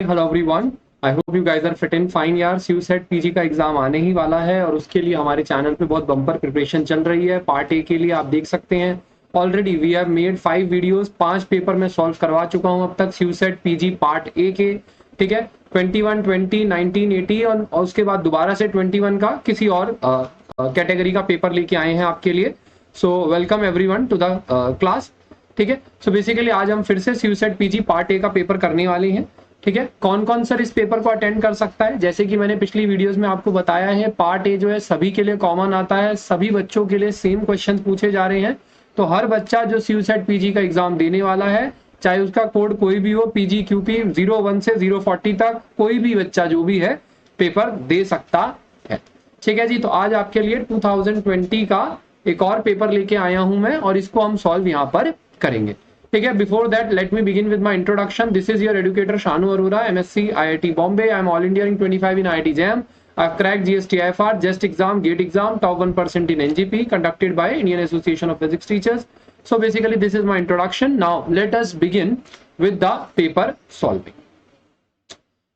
Hello everyone, I hope you guys are fit and fine यार। C SET PG का exam आने ही वाला है और उसके लिए हमारे चैनल पे बहुत बम्पर प्रिपरेशन चल रही है। पार्ट ए के लिए आप देख सकते हैं already we have made 5 videos, 5 paper मैं सॉल्व करवा चुका हूं अब तक C SET PG part A के। ठीक है, 21, 20, 19, 80 और उसके बाद दोबारा से 21 का किसी और कैटेगरी का पेपर लेके आए हैं आपके लिए। So welcome everyone to the class. ठीक है, सो बेसिकली आज हम फिर से C SET PG part A का पेपर करने वाले हैं। ठीक है, कौन कौन सर इस पेपर को अटेंड कर सकता है? जैसे कि मैंने पिछली वीडियोस में आपको बताया है, पार्ट ए जो है सभी के लिए कॉमन आता है, सभी बच्चों के लिए सेम क्वेश्चन पूछे जा रहे हैं। तो हर बच्चा जो सीयूसेट पीजी का एग्जाम देने वाला है, चाहे उसका कोड कोई भी हो, पीजी क्यूपी 01 से 040 तक, कोई भी बच्चा जो भी है पेपर दे सकता है। ठीक है जी, तो आज आपके लिए 2020 का एक और पेपर लेके आया हूं मैं और इसको हम सॉल्व यहाँ पर करेंगे। ठीक है, before that let me begin with my introduction. This is your educator Shanu Arora, MSc IIT Bombay. I am all India rank 25 in IIT JAM. I've cracked GST IFR, JEST exam, GATE exam, top 1% in NGP, conducted by Indian Association of Physics Teachers. So basically this is my introduction. Now let us begin with the paper solving.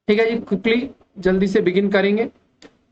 ठीक है जी, quickly जल्दी से begin करेंगे।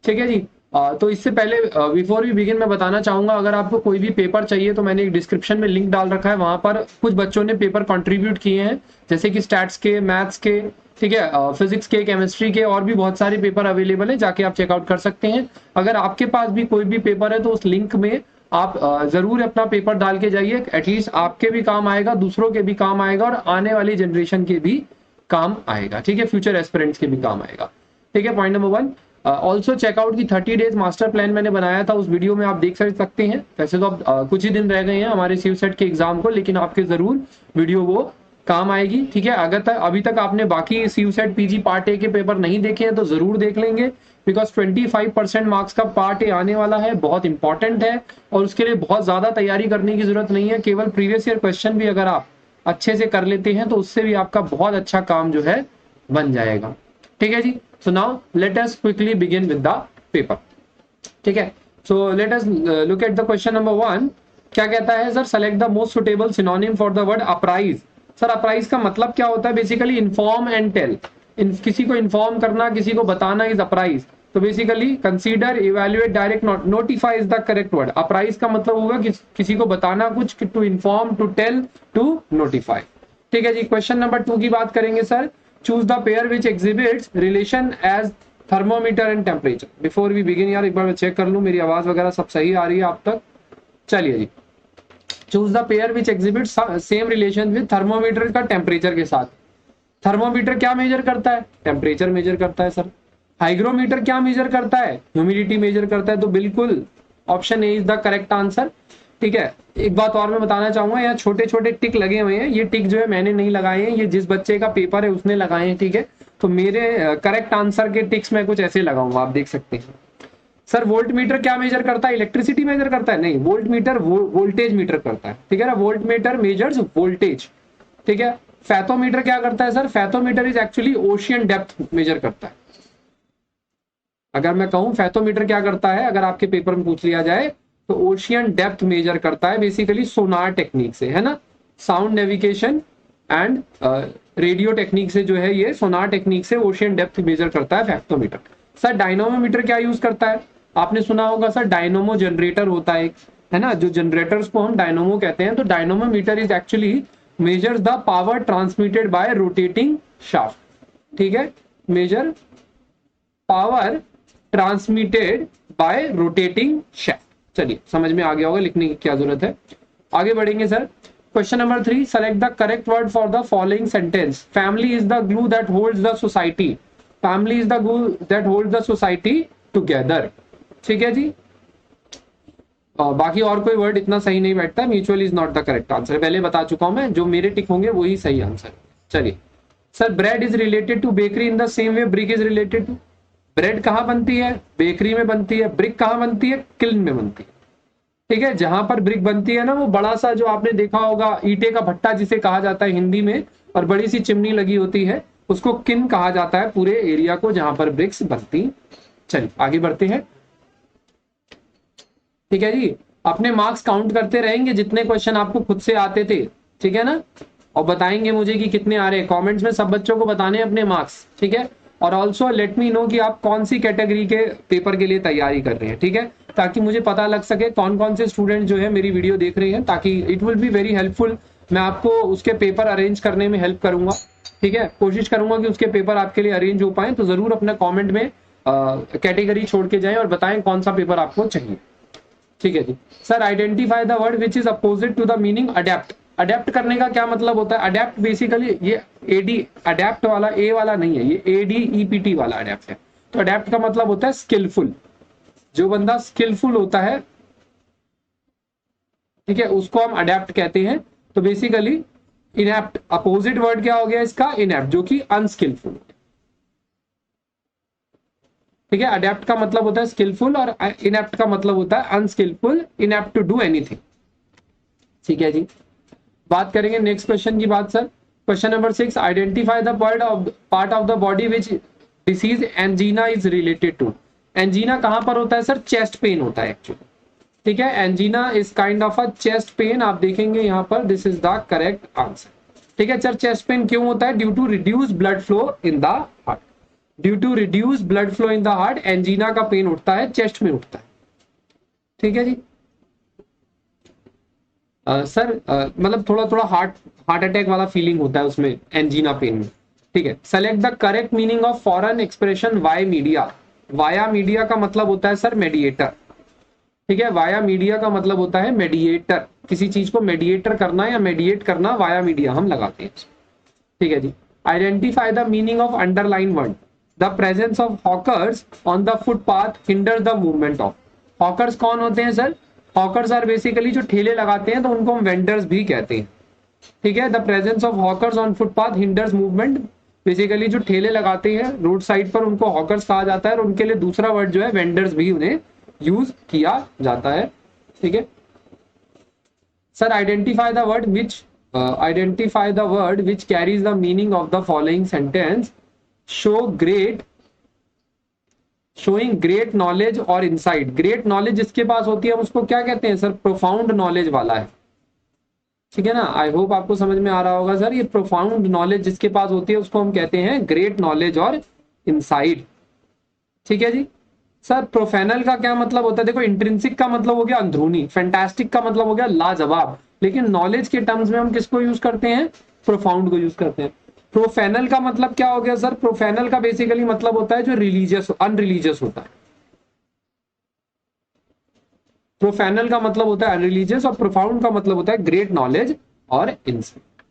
ठीक है जी, तो इससे पहले बिफोर वी बिगिन मैं बताना चाहूंगा, अगर आपको कोई भी पेपर चाहिए तो मैंने एक डिस्क्रिप्शन में लिंक डाल रखा है, वहां पर कुछ बच्चों ने पेपर कंट्रीब्यूट किए हैं, जैसे कि स्टैट्स के, मैथ्स के, ठीक है, फिजिक्स के, केमिस्ट्री के, और भी बहुत सारे पेपर अवेलेबल है, जाके आप चेकआउट कर सकते हैं। अगर आपके पास भी कोई भी पेपर है तो उस लिंक में आप जरूर अपना पेपर डाल के जाइए। एटलीस्ट आपके भी काम आएगा, दूसरों के भी काम आएगा और आने वाली जनरेशन के भी काम आएगा। ठीक है, फ्यूचर एस्पिरेंट्स के भी काम आएगा। ठीक है, पॉइंट नंबर 1। ऑल्सो चेकआउट की 30 डेज मास्टर प्लान मैंने बनाया था, उस वीडियो में आप देख सकते हैं। वैसे तो अब कुछ ही दिन रह गए हैं हमारे सीयूसेट के एग्जाम को, लेकिन आपके जरूर वीडियो वो काम आएगी। ठीक है, अगर अभी तक आपने बाकी सीयूसेट पीजी पार्ट ए के पेपर नहीं देखे हैं तो जरूर देख लेंगे, बिकॉज 25% मार्क्स का पार्ट ए आने वाला है, बहुत इंपॉर्टेंट है और उसके लिए बहुत ज्यादा तैयारी करने की जरूरत नहीं है। केवल प्रीवियस ईयर क्वेश्चन भी अगर आप अच्छे से कर लेते हैं तो उससे भी आपका बहुत अच्छा काम जो है बन जाएगा। ठीक है जी, so now let us quickly begin with the paper. ठीक है, so let us look at the question number 1. क्या कहता है sir? select the most suitable synonym for the word apprise. Sir apprise का मतलब क्या होता है? Basically inform and tell. किसी को इन्फॉर्म करना, किसी को बताना इज apprise. तो basically consider, evaluate, direct, notify is the correct word. apprise का मतलब होगा किसी को बताना कुछ, to inform, to tell, to notify. ठीक है जी, क्वेश्चन नंबर 2 की बात करेंगे sir. Choose the pair which exhibits relation as thermometer and temperature. Before we begin यार एक बार मैं चेक कर लूं मेरी आवाज वगैरह सब सही आ रही है आप तक। चलिए जी, choose the pair which exhibit same relation with thermometer का टेम्परेचर के साथ। थर्मोमीटर क्या मेजर करता है? टेम्परेचर मेजर करता है सर। हाइग्रोमीटर क्या मेजर करता है? ह्यूमिडिटी मेजर करता है। तो बिल्कुल option A is the correct answer. ठीक है, एक बात और मैं बताना चाहूंगा, यहाँ छोटे छोटे टिक लगे हुए हैं, ये टिक जो है मैंने नहीं लगाए हैं, ये जिस बच्चे का पेपर है उसने लगाए हैं। ठीक है, तो मेरे करेक्ट आंसर के टिक्स मैं कुछ ऐसे लगाऊंगा, आप देख सकते हैं। सर वोल्ट मीटर क्या मेजर करता है? इलेक्ट्रिसिटी मेजर करता है? नहीं, वोल्ट मीटर वोल्टेज मीटर करता है। ठीक है ना, वोल्ट मीटर मेजर्स वोल्टेज। ठीक है, फैथोमीटर क्या करता है sir? Fathometer is actually ocean depth measure करता है। अगर मैं कहूं फैथोमीटर क्या करता है, अगर आपके पेपर में पूछ लिया जाए तो ओशियन डेप्थ मेजर करता है, बेसिकली सोनार टेक्निक से, है ना, sound navigation and radio technique से जो है, ये सोनार टेक्निक से ओशियन डेप्थ मेजर करता है फैक्टोमीटर। सर डायनोमोमीटर क्या यूज करता है? आपने सुना होगा सर, डायनोमो जनरेटर होता है, है ना, जो जनरेटर्स को हम डायनोमो कहते हैं। तो dynamometer is actually measures the power transmitted by rotating shaft. ठीक है, measure power transmitted by rotating shaft. चलिए समझ में आ गया होगा, लिखने की क्या जरूरत है। आगे बढ़ेंगे sir. Question number 3, select the correct word for the following sentence. Family is the glue that holds the society. Family is the glue that holds the society together. ठीक है जी, बाकी और कोई वर्ड इतना सही नहीं बैठता। Mutual is not the correct answer, पहले बता चुका हूं मैं, जो मेरे टिक होंगे वही सही आंसर। चलिए sir, bread is related to bakery in the same way brick is related to. Bread कहां बनती है? बेकरी में बनती है। ब्रिक कहां बनती है? किल्न में बनती है। ठीक है, जहां पर ब्रिक बनती है ना, वो बड़ा सा जो आपने देखा होगा ईंटे का भट्टा जिसे कहा जाता है हिंदी में, और बड़ी सी चिमनी लगी होती है, उसको किन कहा जाता है पूरे एरिया को जहां पर ब्रिक्स बनती। चलिए आगे बढ़ते हैं। ठीक है जी, अपने मार्क्स काउंट करते रहेंगे जितने क्वेश्चन आपको खुद से आते थे। ठीक है ना, और बताएंगे मुझे कि कितने आ रहे हैं। कमेंट्स में सब बच्चों को बताने अपने मार्क्स, ठीक है। और ऑल्सो लेट मी नो कि आप कौन सी कैटेगरी के पेपर के लिए तैयारी कर रहे हैं, ठीक है, ताकि मुझे पता लग सके कौन कौन से स्टूडेंट जो है मेरी वीडियो देख रहे हैं, ताकि it will be very helpful. मैं आपको उसके पेपर अरेंज करने में हेल्प करूंगा, ठीक है। कोशिश करूंगा कि उसके पेपर आपके लिए अरेंज हो पाए। तो जरूर अपना कॉमेंट में कैटेगरी छोड़ के जाएं और बताएं कौन सा पेपर आपको चाहिए, ठीक है जी। Sir identify the word which is opposite to the meaning adept. Adept करने का क्या मतलब होता है? अडेप्ट बेसिकली ये एडी अडेप्ट वाला ए वाला नहीं है, ये ADEPT वाला अडेप्ट है। तो अडेप्ट का मतलब होता है स्किलफुल। जो बंदा स्किलफुल होता है, ठीक है, उसको हम अडेप्ट कहते हैं। तो बेसिकली इनएप्ट, अपोजिट वर्ड क्या हो गया इसका? इनएप्ट, जो कि अनस्किलफुल, ठीक है। अडेप्ट का मतलब होता है स्किलफुल और इनएप्ट का मतलब होता है unskillful, inept to do anything, ठीक है जी। बात करेंगे नेक्स्ट क्वेश्चन की बात sir. Question number 6, identify the part of the body which disease angina is related to. Angina कहां पर होता है सर? चेस्ट पेन होता है एक्चुअली, ठीक है। Angina is kind of a chest pain. आप देखेंगे यहाँ पर, this is the correct answer, ठीक है। सर चेस्ट पेन क्यों होता है? Due to reduce blood flow in the heart. Due to reduce blood flow in the heart angina का पेन उठता है, चेस्ट में उठता है, ठीक है जी। सर मतलब थोड़ा थोड़ा हार्ट अटैक वाला फीलिंग होता है उसमें, एंजीना पेन में, ठीक है। Select the correct meaning of foreign expression via media. Via media का मतलब होता है सर मेडिएटर, ठीक है। वाया मीडिया का मतलब होता है मेडिएटर। किसी चीज को मेडिएटर करना या मेडिएट करना, वाया मीडिया हम लगाते हैं, ठीक है जी। Identify the meaning of underline word. The presence of hawkers on the footpath hinder the movement of. Hawkers कौन होते हैं सर? हॉकर्स आर बेसिकली जो ठेले लगाते हैं, तो उनको हम वेंडर्स भी कहते हैं, ठीक है। The presence of hawkers on footpath hinders movement. Basically जो ठेले लगाते हैं रोड साइड पर, उनको हॉकर्स कहा जाता है, और उनके लिए दूसरा वर्ड जो है वेंडर्स भी उन्हें यूज किया जाता है, ठीक है। Sir identify the word which carries the meaning of the following sentence. Showing great knowledge और इनसाइट। ग्रेट नॉलेज जिसके पास होती है उसको क्या कहते हैं सर? प्रोफाउंड नॉलेज वाला है, ठीक है ना। आई होप आपको समझ में आ रहा होगा सर। ये प्रोफाउंड नॉलेज जिसके पास होती है उसको हम कहते हैं ग्रेट नॉलेज और इनसाइट, ठीक है जी। सर प्रोफेनल का क्या मतलब होता है? देखो, इंट्रिंसिक का मतलब हो गया अंदरूनी, फैंटास्टिक का मतलब हो गया लाजवाब, लेकिन नॉलेज के टर्म्स में हम किसको यूज करते हैं? प्रोफाउंड को यूज करते हैं। प्रोफेनल का मतलब क्या हो गया सर? प्रोफेनल का बेसिकली मतलब होता है जो रिलीजियस, अनरिलीजियस होता है। प्रोफेनल का मतलब होता है अनरिलीजियस, और प्रोफाउंड का मतलब होता है ग्रेट नॉलेज और इनसाइट।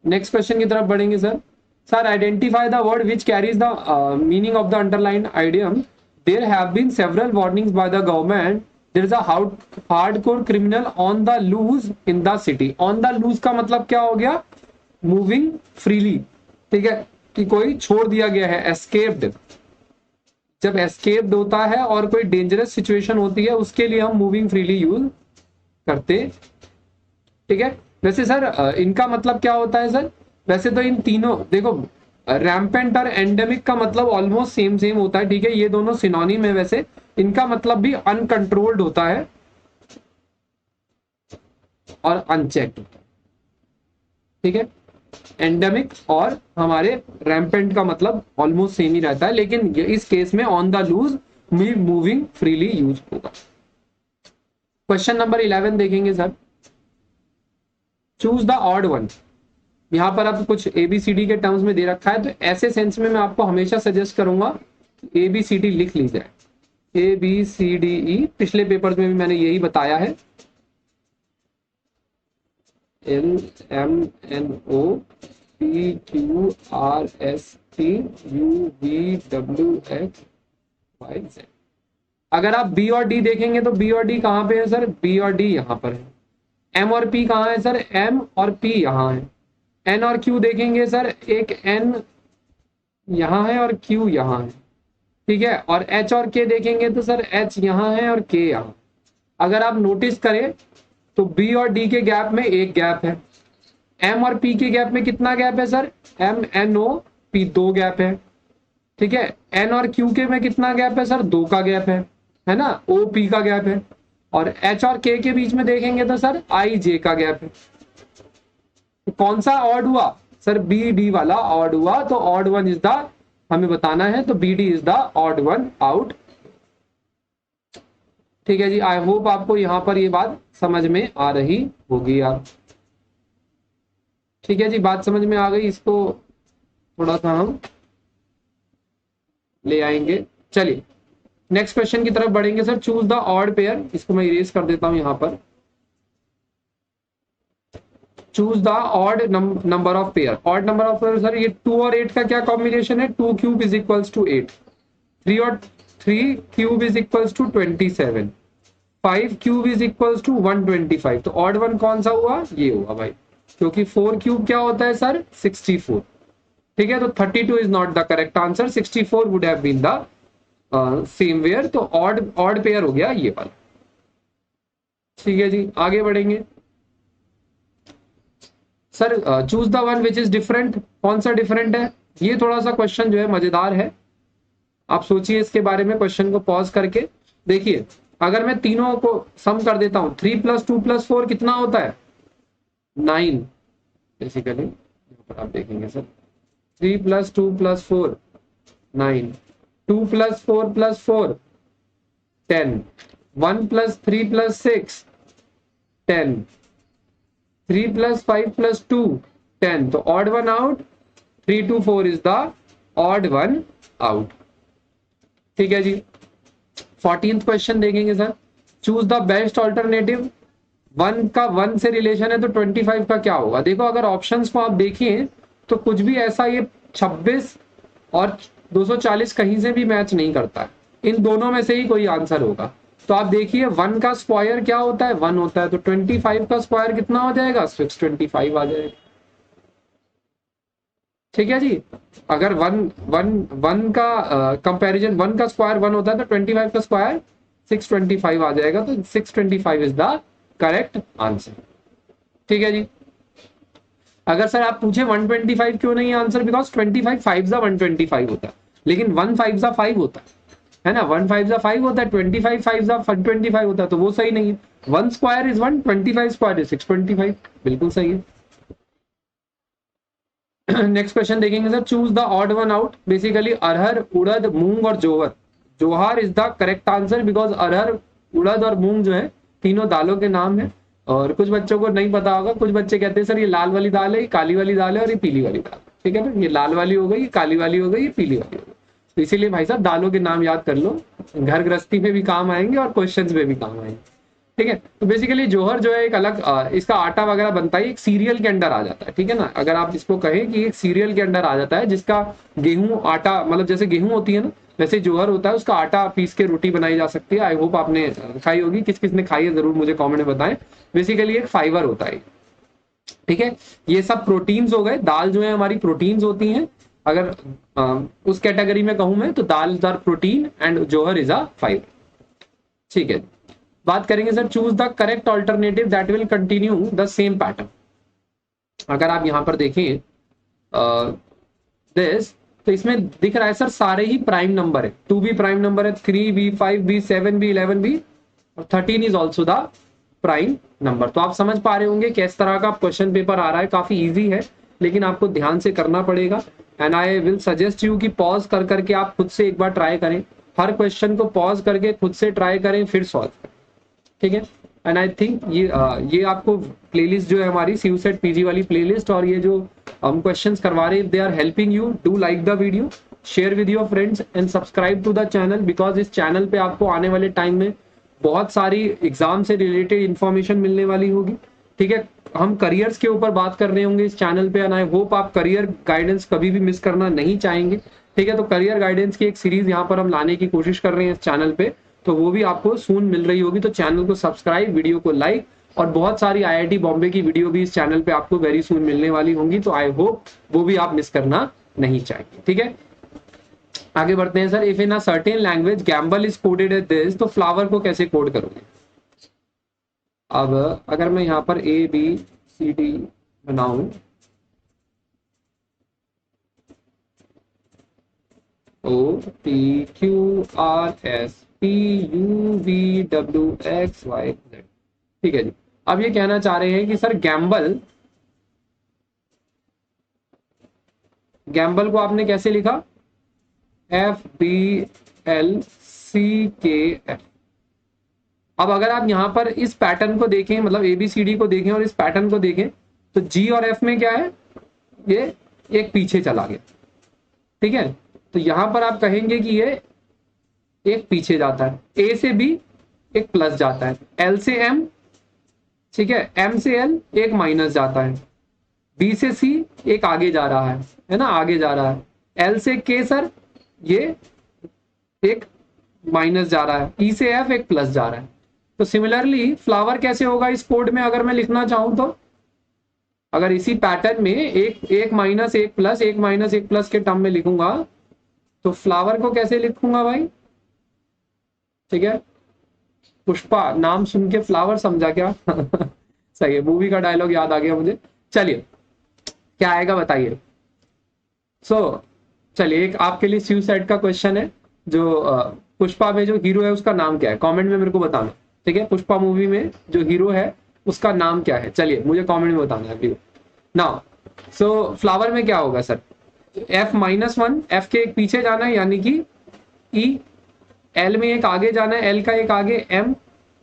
नेक्स्ट क्वेश्चन की तरफ बढ़ेंगे sir. Sir identify the word which carries the meaning of the underline idiom. There have been several warnings by the government there is a hardcore criminal on the loose in the city. On the loose का मतलब क्या हो गया? Moving freely, ठीक है, कि कोई छोड़ दिया गया है, एस्केप्ड। जब एस्केप्ड होता है और कोई डेंजरस सिचुएशन होती है, उसके लिए हम मूविंग फ्रीली यूज करते, ठीक है। वैसे सर इनका मतलब क्या होता है सर? वैसे तो इन तीनों, देखो, रैम्पेंट और एंडेमिक का मतलब ऑलमोस्ट सेम होता है, ठीक है। ये दोनों सिनोनिम है। वैसे इनका मतलब भी अनकंट्रोल्ड होता है और अनचेक्ड होता है, ठीक है। एंडेमिक और हमारे रैम्पेंट का मतलब ऑलमोस्ट सेम ही रहता है, लेकिन इस केस में on the loose moving freely use होगा। क्वेश्चन नंबर 11 देखेंगे sir. Choose the odd one. यहां पर अब कुछ ABCD के टर्म्स में दे रखा है, तो ऐसे सेंस में मैं आपको हमेशा सजेस्ट करूंगा ABCD लिख लीजिए। ABCDE पिछले पेपर्स में भी मैंने यही बताया है। LMNOPQRSTUVWXYZ। अगर आप B और D देखेंगे तो B और D कहां पे है सर? B और D यहां पर है। M और P कहां है सर? M और P यहां है। N और Q देखेंगे सर, एक N यहां है और Q यहां है, ठीक है। और H और K देखेंगे तो सर H यहां है और K यहां। अगर आप नोटिस करें तो B और D के गैप में एक गैप है, M और P के गैप में कितना गैप है सर? MNOP 2 गैप है, ठीक है। N और Q के में कितना गैप है सर? 2 का गैप है ना। OP का गैप है। और H और K के बीच में देखेंगे तो सर IJ का गैप है, तो कौन सा ऑड हुआ सर? बी डी वाला ऑड हुआ, तो ऑड वन इज द, हमें बताना है, तो B D is the odd one out. ठीक है जी, आई होप आपको यहाँ पर ये बात समझ में आ रही होगी यार। ठीक है जी, बात समझ में आ गई, इसको थोड़ा सा हम ले आएंगे। चलिए नेक्स्ट क्वेश्चन की तरफ बढ़ेंगे sir. Choose the odd pair, इसको मैं इरेज कर देता हूं यहां पर। Choose the odd number of pair. Odd number of pair sir, ये 2 और 8 का क्या कॉम्बिनेशन है? 2 क्यूब इज इक्वल्स टू 8, 3 और 3 cube is equals to 27, 5 cube is equals to 125। तो ऑड वन कौन सा हुआ? ये हुआ भाई, क्योंकि 4 क्यूब क्या होता है सर? 64। ठीक है, तो 32 is not the correct answer, 64 would have been the same where. तो ऑड ऑड पेयर हो गया ये वाला। ठीक है जी, आगे बढ़ेंगे sir. Choose the one which is different. कौन सा डिफरेंट है? ये थोड़ा सा क्वेश्चन जो है मजेदार है, आप सोचिए इसके बारे में, क्वेश्चन को पॉज करके देखिए। अगर मैं तीनों को सम कर देता हूं, 3 + 2 + 4 कितना होता है? 9 बेसिकली। यहाँ पर आप देखेंगे सर, 3 + 2 + 4 9, 2 + 4 + 4 10, 1 + 3 + 6 10, 3 + 5 + 2 10। तो odd one out, 3 to 4 is the odd one out. ठीक है जी, 14th क्वेश्चन देखेंगे sir. Choose the best alternative. 1 का 1 से रिलेशन है, तो 25 का क्या होगा? देखो अगर ऑप्शंस को आप देखिए तो कुछ भी ऐसा ये 26 और 240 कहीं से भी मैच नहीं करता है, इन दोनों में से ही कोई आंसर होगा। तो आप देखिए 1 का स्क्वायर क्या होता है? 1 होता है, तो 25 का स्क्वायर कितना हो जाएगा? 625 आ जाएगा। ठीक है जी, अगर वन का कंपैरिजन, 1 का स्क्वायर 1 होता है, तो 25 का स्क्वायर 625 आ जाएगा। तो 625 इज द करेक्ट आंसर। ठीक है जी, अगर सर आप पूछे 125 क्यों नहीं आंसर? बिकॉज 25 5 125 होता है, लेकिन 1 5 5 होता है ना, 1 5 5 होता है, 25 5 125 होता है, तो वो सही नहीं है। 1 स्क्वायर इज 1, 25 स्क्वायर इज 625, बिल्कुल सही है। नेक्स्ट क्वेश्चन देखेंगे sir. Choose the odd one out. Basically अरहर, उड़द, मूंग और जोहर। Jowar is the correct answer, because अरहर, उड़द और मूंग जो है तीनों दालों के नाम है। और कुछ बच्चों को नहीं पता होगा, कुछ बच्चे कहते हैं सर ये लाल वाली दाल है, ये काली वाली दाल है और ये पीली वाली दाल। ठीक है ना, ये लाल वाली हो गई, ये काली वाली हो गई, ये पीली वाली हो गई। तो इसीलिए भाई साहब दालों के नाम याद कर लो, घर गृहस्थी में भी काम आएंगे और क्वेश्चंस में भी काम आएंगे। ठीक है, तो बेसिकली जोहर जो है एक अलग इसका आटा वगैरह बनता है, एक सीरियल के अंडर आ जाता है। ठीक है ना, अगर आप इसको कहें कि एक सीरियल के अंडर आ जाता है, जिसका गेहूं आटा, मतलब जैसे गेहूं होती है ना, वैसे जोहर होता है, उसका आटा पीस के रोटी बनाई जा सकती है। आई होप आपने खाई होगी, किस किस ने खाई है जरूर मुझे कॉमेंट में बताएं। बेसिकली एक फाइबर होता है। ठीक है, ये सब प्रोटीन्स हो गए। दाल जो है हमारी प्रोटीन्स होती हैं, अगर उस कैटेगरी में कहूं मैं, तो dal are protein and jowar is a fibre. ठीक है, बात करेंगे sir. Choose the correct alternative that will continue the same pattern. अगर आप यहां पर देखें दिस, तो इसमें दिख रहा है सर सारे ही प्राइम नंबर है। 2 भी प्राइम नंबर है, 3 भी, 5 भी, 7 भी, 11 भी, और 13 is also the prime number. तो आप समझ पा रहे होंगे किस तरह का क्वेश्चन पेपर आ रहा है। काफी इजी है, लेकिन आपको ध्यान से करना पड़ेगा। And I will suggest you कि पॉज कर करके आप खुद से एक बार ट्राई करें, हर क्वेश्चन को पॉज करके खुद से ट्राई करें, फिर सॉल्व करें। ठीक है, एंड आई थिंक ये आपको प्लेलिस्ट जो है हमारी सीयूसेट पीजी वाली प्लेलिस्ट, और ये जो हम क्वेश्चंस करवा रहे हैं, they are helping you. Do like the video, share with your friends and subscribe to the channel, because इस चैनल पे आपको आने वाले टाइम में बहुत सारी एग्जाम से रिलेटेड इंफॉर्मेशन मिलने वाली होगी। ठीक है, हम करियर्स के ऊपर बात कर रहे होंगे इस चैनल पे, एंड आई होप आप करियर गाइडेंस कभी भी मिस करना नहीं चाहेंगे। ठीक है, तो करियर गाइडेंस की एक सीरीज यहाँ पर हम लाने की कोशिश कर रहे हैं इस चैनल पे, तो वो भी आपको सून मिल रही होगी। तो चैनल को सब्सक्राइब, वीडियो को लाइक, और बहुत सारी आईआईटी बॉम्बे की वीडियो भी इस चैनल पे आपको वेरी सून मिलने वाली होंगी। तो आई होप वो भी आप मिस करना नहीं चाहेंगे। ठीक है, आगे बढ़ते हैं sir. If in a certain language gamble is coded as this, तो फ्लावर को कैसे कोड करोगे? अब अगर मैं यहाँ पर ABCD बनाऊं, OPQRSTUVWXYZ। ठीक है जी, अब ये कहना चाह रहे हैं कि सर गैम्बल गैम्बल को आपने कैसे लिखा? FBLCKF। अब अगर आप यहाँ पर इस पैटर्न को देखें, मतलब ABCD को देखें और इस पैटर्न को देखें, तो G और F में क्या है? ये एक पीछे चला गया, ठीक है। तो यहां पर आप कहेंगे कि ये एक पीछे जाता है, A से B एक प्लस जाता है, L से M, ठीक है, M से L एक माइनस जाता है, B से C एक आगे जा रहा है ना, आगे जा रहा है, L से K सर ये एक माइनस जा रहा है, E से F एक प्लस जा रहा है। तो सिमिलरली फ्लावर कैसे होगा इस कोड में, अगर मैं लिखना चाहूं तो, अगर इसी पैटर्न में एक माइनस एक प्लस, एक माइनस एक प्लस के टर्म में लिखूंगा, तो फ्लावर को कैसे लिखूंगा भाई? ठीक है, पुष्पा नाम सुन के फ्लावर समझा क्या? सही है, मूवी का डायलॉग याद आ गया मुझे। चलिए क्या आएगा बताइए। चलिए एक आपके लिए सुसाइड का क्वेश्चन है, जो पुष्पा में जो हीरो है उसका नाम क्या है, कमेंट में मेरे को बताना, ठीक है। पुष्पा मूवी में जो हीरो है उसका नाम क्या है, चलिए मुझे कमेंट में बताना है नाउ। फ्लावर में क्या होगा सर? F-1, F के एक पीछे जाना है यानी कि E, L में एक आगे जाना है, L का एक आगे M,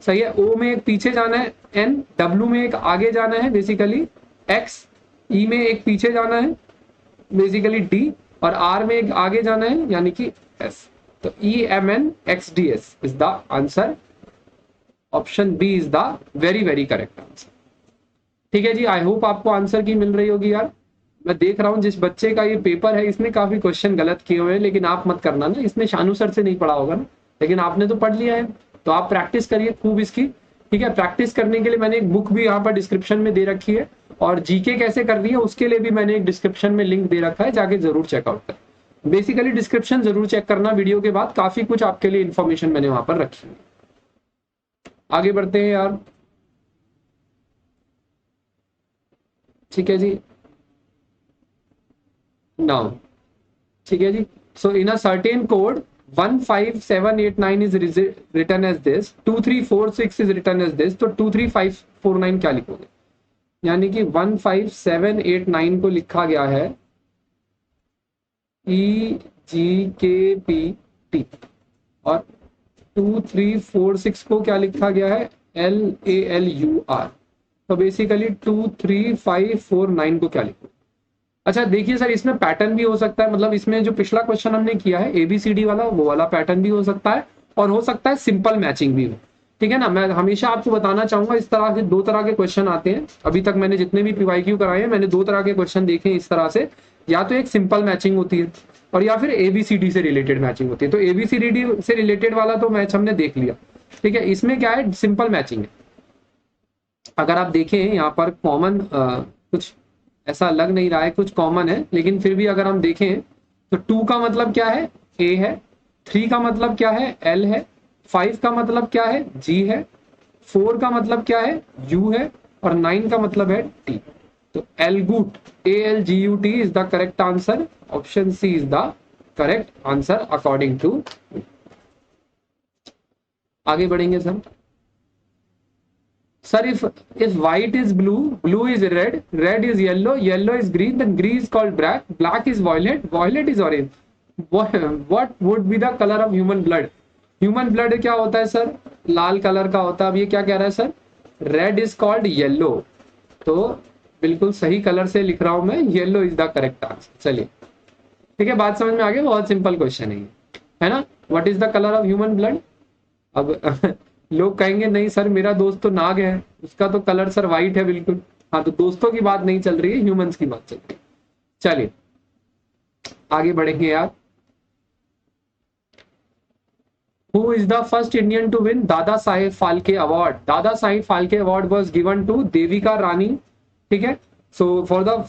सही है, O में एक पीछे जाना है N, W में एक आगे जाना है बेसिकली X, E में एक पीछे जाना है बेसिकली D, और R में एक आगे जाना है यानी कि S। तो EMNXDS is the answer, option B is the very very correct answer. ठीक है जी, आई होप आपको आंसर की मिल रही होगी यार। मैं देख रहा हूँ जिस बच्चे का ये पेपर है इसने काफी क्वेश्चन गलत किए हुए हैं, लेकिन आप मत करना ना, इसने शानू सर से नहीं पढ़ा होगा ना, लेकिन आपने तो पढ़ लिया है, तो आप प्रैक्टिस करिए खूब इसकी, ठीक है। प्रैक्टिस करने के लिए मैंने एक बुक भी यहाँ पर डिस्क्रिप्शन में दे रखी है, और जीके कैसे करनी है उसके लिए भी मैंने एक डिस्क्रिप्शन में लिंक दे रखा है, जाके जरूर चेकआउट करें। बेसिकली डिस्क्रिप्शन जरूर चेक करना वीडियो के बाद, काफी कुछ आपके लिए इन्फॉर्मेशन मैंने वहां पर रखी है। आगे बढ़ते हैं यार, ठीक है जी, नाउ ठीक है जी। So in a certain code 15789 is written as this, 2346 is written as this, तो 23549 क्या लिखोगे? यानी कि 15789 को लिखा गया है EGKPT, और 2346 को क्या लिखा गया है? LALUR। तो बेसिकली 23549 को क्या लिखोगे? अच्छा देखिए सर, इसमें पैटर्न भी हो सकता है, मतलब इसमें जो पिछला क्वेश्चन हमने किया है ABCD वाला, वो वाला पैटर्न भी हो सकता है, और हो सकता है सिंपल मैचिंग भी हो, ठीक है ना। मैं हमेशा आपको बताना चाहूंगा, इस तरह के दो तरह के क्वेश्चन आते हैं, अभी तक मैंने जितने भी PYQ कराए हैं मैंने दो तरह के क्वेश्चन देखे हैं इस तरह से, या तो एक सिंपल मैचिंग होती है और या फिर ABCD से रिलेटेड मैचिंग होती है। तो ABCD से रिलेटेड वाला तो मैच हमने देख लिया, ठीक है। इसमें क्या है, सिंपल मैचिंग है। अगर आप देखें यहाँ पर कॉमन कुछ ऐसा लग नहीं रहा है, कुछ कॉमन है, लेकिन फिर भी अगर हम देखें तो 2 का मतलब क्या है? A है, 3 का मतलब क्या है? L है, 5 का मतलब क्या है? G है, 4 का मतलब क्या है? U है, और 9 का मतलब है T। तो ALGUT, ALGUT is the correct answer, option C is the correct answer according to. आगे बढ़ेंगे sir, if white is blue, blue is red, red is yellow, yellow is green, then green is called black, black is violet, violet is orange. What would be the color of human blood? Human blood क्या होता है sir? लाल colour का होता है। अब ये क्या कह रहा है sir? Red is called yellow। तो बिल्कुल सही कलर से लिख रहा हूं मैं, yellow is the correct answer. चलिए ठीक है, बात समझ में आ गई, बहुत सिंपल क्वेश्चन है ना। What is the colour of human blood? अब लोग कहेंगे नहीं सर मेरा दोस्त तो नाग है, उसका तो कलर सर वाइट है बिल्कुल। हाँ, तो दोस्तों की बात नहीं चल रही है, ह्यूमंस की बात चल रही है। चलिए आगे बढ़ेंगे यार। Who is the first Indian to win Dada Saheb Phalke award? Dada Saheb Phalke award was given to Devika Rani, ठीक है। So for the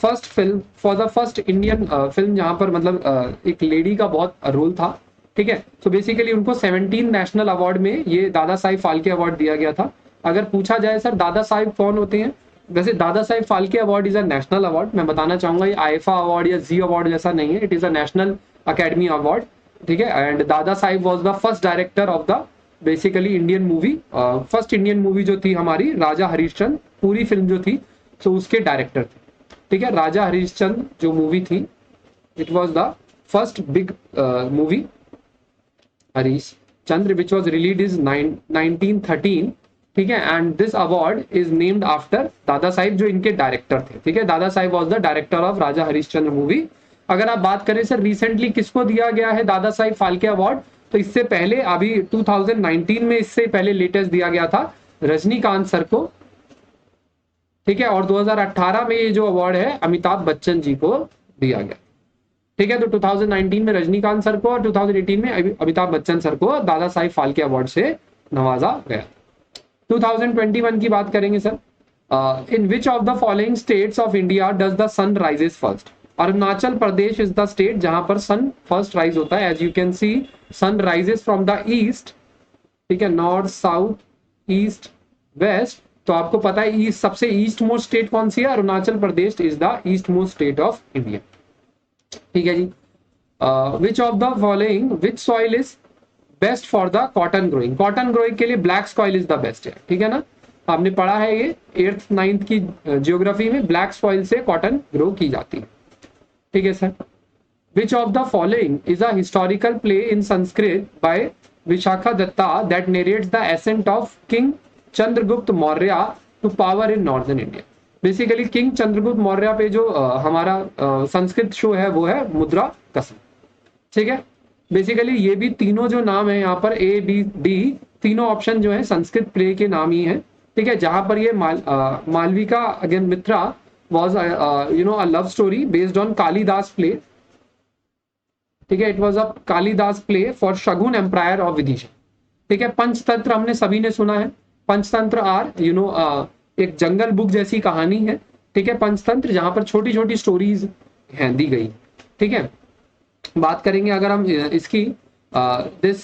first Indian film, जहां पर मतलब एक लेडी का बहुत रोल था, ठीक है। तो बेसिकली उनको 17 नेशनल अवार्ड में ये दादा साहिब फाल्के अवार्ड दिया गया था। अगर पूछा जाए सर दादा साहिब कौन होते हैं, वैसे दादा Sahib Phalke award is a national award. मैं बताना चाहूंगा ये आईफा अवार्ड या जी अवार्ड जैसा नहीं है, it is a national academy award, ठीक है। एंड दादा Sahib was the first director of the basically Indian movie, first Indian movie जो थी हमारी राजा हरिश्चंद्र, पूरी फिल्म जो थी, तो उसके डायरेक्टर थे, ठीक है। राजा हरिश्चंद्र जो मूवी थी it was the first big movie Harish Chandra which was release is 1913, ठीक है, and this award is named after दादा साहिब जो इनके डायरेक्टर थे, ठीक है, दादा Sahib was the director of Raja Harishchandra movie. अगर आप बात करें सर रिसेंटली किसको दिया गया है दादा साहिब फाल्के अवार्ड, तो इससे पहले अभी 2019 में इससे पहले लेटेस्ट दिया गया था रजनीकांत सर को, ठीक है, और 2018 में ये जो अवार्ड है अमिताभ बच्चन जी को दिया गया, ठीक है। तो 2019 में रजनीकांत सर को और 2018 में अमिताभ बच्चन सर को दादा साहिब फाल्के अवार्ड से नवाजा गया। 2021 की बात करेंगे sir, in which of the following states of India does the sun rises first. Arunachal Pradesh is the state जहां पर सन फर्स्ट राइज होता है। As you can see sun rises from the east, ठीक है, नॉर्थ साउथ ईस्ट वेस्ट, तो आपको पता है ईस्ट सबसे ईस्ट मोस्ट स्टेट कौन सी है, Arunachal Pradesh is the east most state of India, ठीक है जी। Which of the following which soil is best for the cotton growing. Cotton growing के लिए black soil is the best है, ठीक है ना, आपने पढ़ा है ये 8th 9th की ज्योग्राफी में, ब्लैक सॉइल से कॉटन ग्रो की जाती है, ठीक है sir. Which of the following is a historical play in Sanskrit by Vishakha Datta that narrates the ascent of king Chandragupta Maurya to power in northern India. Basically king Chandragupta Maurya पे जो हमारा संस्कृत शो है वो है मुद्रा कसम, ठीक है। बेसिकली ये भी तीनों जो नाम है यहाँ पर ए बी डी तीनों ऑप्शन जो है संस्कृत प्ले के नाम ही है, ठीक है, जहां पर ये Malavika again Mitra was a love story based on Kalidas play, ठीक है, it was a Kalidas play for Shagun Empire of Vidisha, ठीक है। पंचतंत्र हमने सभी ने सुना है, पंचतंत्र आर एक जंगल बुक जैसी कहानी है, ठीक है, पंचतंत्र जहां पर छोटी छोटी स्टोरीज हैं दी गई, ठीक है। बात करेंगे अगर हम इसकी दिस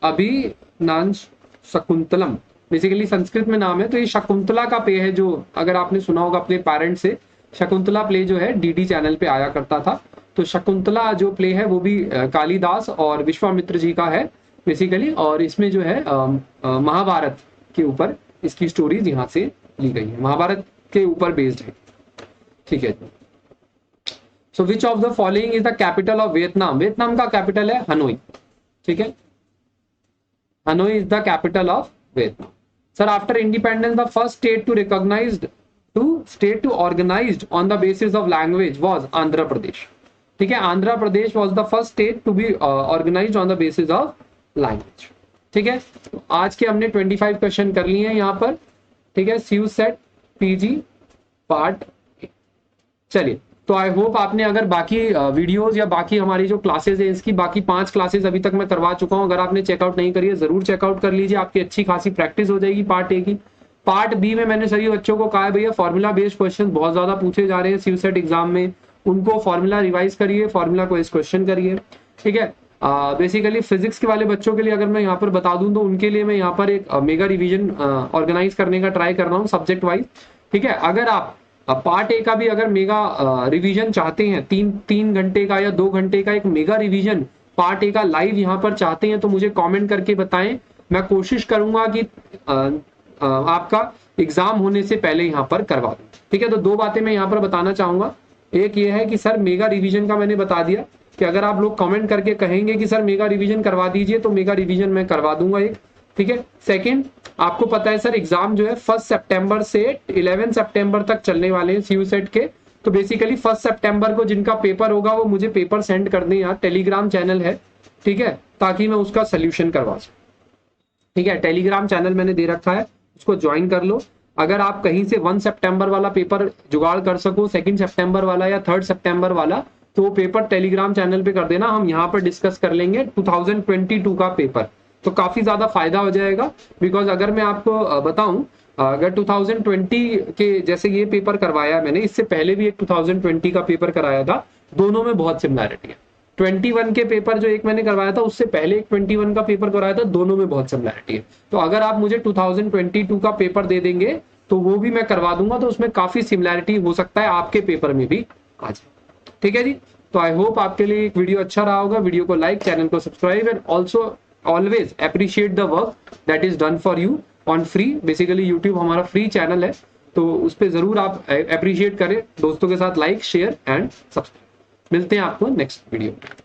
अभिनांश शकुंतलम, बेसिकली संस्कृत में नाम है, तो ये शकुंतला का प्ले है जो अगर आपने सुना होगा अपने पेरेंट्स से, शकुंतला प्ले जो है डीडी चैनल पे आया करता था, तो शकुंतला जो प्ले है वो भी कालिदास और विश्वामित्र जी का है बेसिकली, और इसमें जो है महाभारत के ऊपर इसकी स्टोरीज यहाँ से ली गई है, महाभारत के ऊपर बेस्ड है, ठीक है। So which of the following is the capital of Vietnam. Vietnam का कैपिटल है हनोई, ठीक है, Hanoi is the capital of Vietnam. Sir, after independence, the first state to organized on the basis of language was Andhra Pradesh. ठीक है, Andhra Pradesh was the first state to be organized on the basis of language. ठीक है, तो आज के हमने 25 question कर लिए हैं यहाँ पर, ठीक है, सीयू सेट पीजी पार्ट। चलिए, तो आई होप आपने अगर बाकी वीडियोस या बाकी हमारी जो क्लासेस है इसकी बाकी 5 क्लासेस अभी तक मैं करवा चुका हूं, अगर आपने चेकआउट नहीं करी है जरूर चेकआउट कर लीजिए, आपकी अच्छी खासी प्रैक्टिस हो जाएगी पार्ट ए की। पार्ट बी में मैंने सभी बच्चों को कहा है भैया फॉर्मूला बेस्ड क्वेश्चन बहुत ज्यादा पूछे जा रहे हैं सीयू सेट एग्जाम में, उनको फॉर्मूला रिवाइज करिए, फॉर्मूला को इस क्वेश्चन करिए, ठीक है। बेसिकली फिजिक्स के वाले बच्चों के लिए अगर मैं यहाँ पर बता दूं तो उनके लिए मैं यहाँ पर एक मेगा रिविजन ऑर्गेनाइज करने का ट्राई कर रहा हूँ सब्जेक्ट वाइज, ठीक है। अगर आप पार्ट ए का भी अगर मेगा रिवीजन चाहते हैं, 3 घंटे का या 2 घंटे का एक मेगा रिवीजन पार्ट ए का लाइव यहाँ पर चाहते हैं तो मुझे कमेंट करके बताएं, मैं कोशिश करूंगा कि आपका एग्जाम होने से पहले यहाँ पर करवा दूं, ठीक है। तो 2 बातें मैं यहाँ पर बताना चाहूंगा, एक ये है कि सर मेगा रिवीजन का मैंने बता दिया कि अगर आप लोग कमेंट करके कहेंगे कि सर मेगा रिवीजन करवा दीजिए तो मेगा रिवीजन मैं करवा दूंगा एक, ठीक है। सेकंड, आपको पता है सर एग्जाम जो है 1 सितंबर से 11 सितंबर तक चलने वाले हैं सीयू सेट के, तो बेसिकली 1 सितंबर को जिनका पेपर होगा वो मुझे पेपर सेंड कर दें, यहाँ टेलीग्राम चैनल है, ठीक है, ताकि मैं उसका सोल्यूशन करवा सकूं, ठीक है। टेलीग्राम चैनल मैंने दे रखा है, उसको ज्वाइन कर लो। अगर आप कहीं से 1 सितंबर वाला पेपर जुगाड़ कर सको, 2 सितंबर वाला या 3 सितंबर वाला, तो वो पेपर टेलीग्राम चैनल पे कर देना, हम यहाँ पर डिस्कस कर लेंगे 2022 का पेपर, तो काफी ज्यादा फायदा हो जाएगा। बिकॉज अगर मैं आपको बताऊं, अगर 2020 के जैसे ये पेपर करवाया मैंने, इससे पहले भी एक 2020 का पेपर कराया था, दोनों में बहुत सिमिलैरिटी है। 21 के पेपर जो एक मैंने करवाया था उससे पहले एक 21 का पेपर कराया था, दोनों में बहुत सिमिलैरिटी है। तो अगर आप मुझे 2022 का पेपर दे देंगे तो वो भी मैं करवा दूंगा, तो उसमें काफी सिमिलैरिटी हो सकता है आपके पेपर में भी आ जाए, ठीक है जी। तो आई होप आपके लिए एक वीडियो अच्छा रहा होगा, वीडियो को लाइक, चैनल को subscribe and also always appreciate the work that is done for you on free। Basically YouTube हमारा फ्री चैनल है, तो उस पर जरूर आप अप्रिशिएट करें, दोस्तों के साथ लाइक शेयर एंड सब्सक्राइब। मिलते हैं आपको नेक्स्ट वीडियो में।